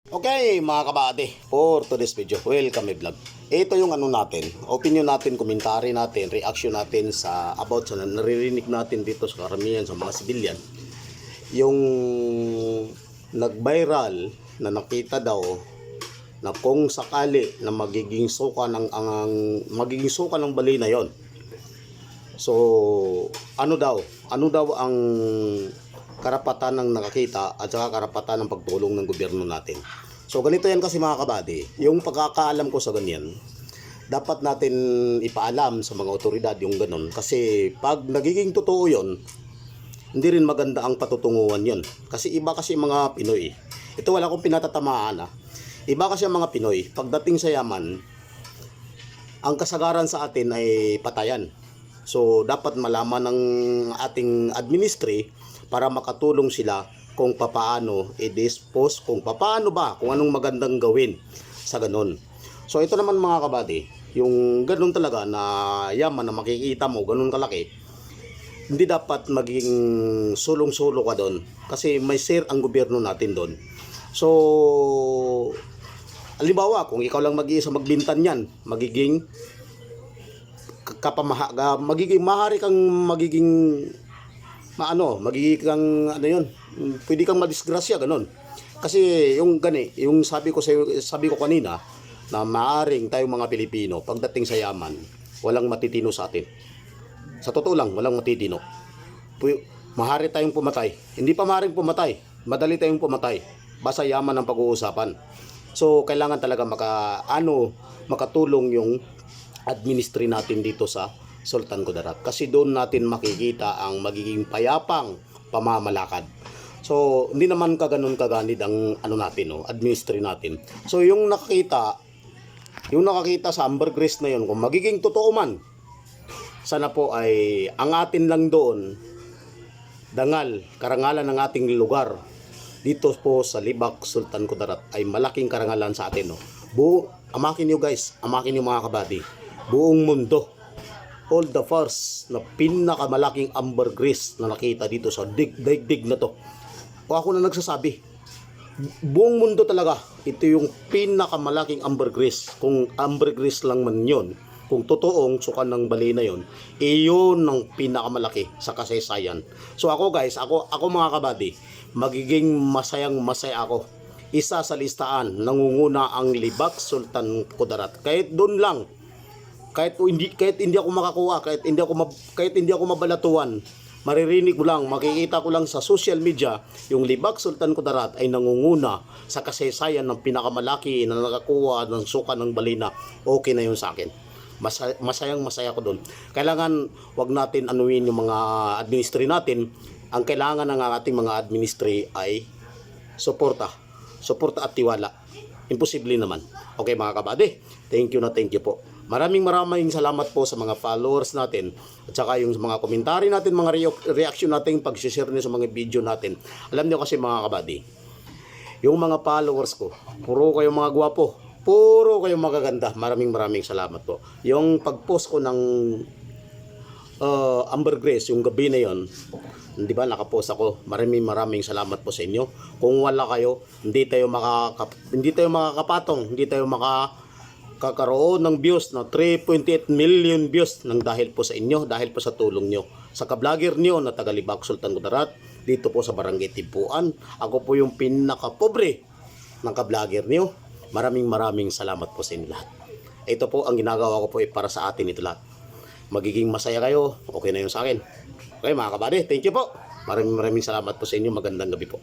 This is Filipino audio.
Okay mga kabady, for today's video, welcome vlog. Ito yung ano natin, opinion natin, commentary natin, reaction natin sa about sa naririnig natin dito sa karamihan sa mga civilian. Yung nag-viral na nakita daw na kung sakali na magiging suka ng bali na yon. So ano daw ang karapatan ng nakakita at saka karapatan ng pagtulong ng gobyerno natin. So ganito yan kasi mga kabady, yung pagkakaalam ko sa ganyan, dapat natin ipaalam sa mga otoridad yung ganun. Kasi pag nagiging totoo yon, hindi rin maganda ang patutunguhan yon. Kasi iba kasi mga Pinoy. Ito wala akong pinatatamaan. Iba kasi ang mga Pinoy, pagdating sa yaman, ang kasagaran sa atin ay patayan. So dapat malaman ng ating administry para makatulong sila kung papaano i-dispose, kung anong magandang gawin sa ganun. So ito naman mga kabady, yung ganun talaga na yaman na makikita mo, ganun kalaki, hindi dapat maging sulong-sulo ka doon kasi may share ang gobyerno natin doon. So halimbawa, kung ikaw lang mag-iisa magbintan yan, magiging mahari kang pwede kang madisgrasya ganun. Kasi yung sabi ko kanina na maaring tayong mga Pilipino pagdating sa yaman, walang matitino sa atin. Sa totoo lang, walang matitino. Mahari tayong pumatay. Hindi pa maaaring pumatay, madali tayong pumatay. Basta yaman ang pag-uusapan. So kailangan talaga makatulong yung administry natin dito sa Sultan Kudarat, kasi doon natin makikita ang magiging payapang pamamalakad. So hindi naman kaganid ang administry natin. So yung nakakita sa ambergris na yun, kung magiging totoo man, sana po ay ang atin lang doon karangalan ng ating lugar dito po sa Libak, Sultan Kudarat ay malaking karangalan sa atin. Amakin nyo guys, amakin nyo mga kabady, buong mundo, all the first na pinakamalaking ambergris na nakita dito sa daigdig na to. O ako na nagsasabi, buong mundo talaga, ito yung pinakamalaking ambergris. Kung ambergris lang man yun, kung totoong sukan ng bali na yun, iyon ang pinakamalaki sa kasaysayan. So ako guys, ako mga kabady, magiging masaya ako. Isa sa listahan, nangunguna ang Libak, Sultan Kudarat. Kahit doon lang, kahit hindi ako makakuha, kahit hindi ako mabalatuan, maririnig ko lang, makikita ko lang sa social media, yung Libak, Sultan Kudarat ay nangunguna sa kasaysayan ng pinakamalaki na nakakuha ng suka ng balina. Okay na yun sa akin. Masaya ko doon. Kailangan wag natin anuin yung mga administry natin. Ang kailangan ng ating mga administry ay suporta at tiwala. Imposible naman. Okay mga kabady, thank you po. Maraming salamat po sa mga followers natin at saka yung mga komentary natin, mga reaction natin, pag-share nyo sa mga video natin. Alam nyo kasi mga kabady, yung mga followers ko, puro kayo mga gwapo, puro kayo magaganda. Maraming salamat po. Yung pag-post ko ng ambergris yung gabi na yon, di ba, nakapost ako. Maraming salamat po sa inyo. Kung wala kayo, hindi tayo makakapatong, hindi tayo makakaroon ng views na 3.8 million views nang dahil po sa inyo, dahil po sa tulong nyo. Sa ka-vlogger nyo na taga Libak, Sultan Kudarat, dito po sa Barangay Timpuan. Ako po yung pinaka-pobre ng ka-vlogger nyo. Maraming salamat po sa inyo lahat. Ito po ang ginagawa ko po para sa atin ito lahat. Magiging masaya kayo, okay na yun sa akin. Okay mga kabady, thank you po. Maraming salamat po sa inyo. Magandang gabi po.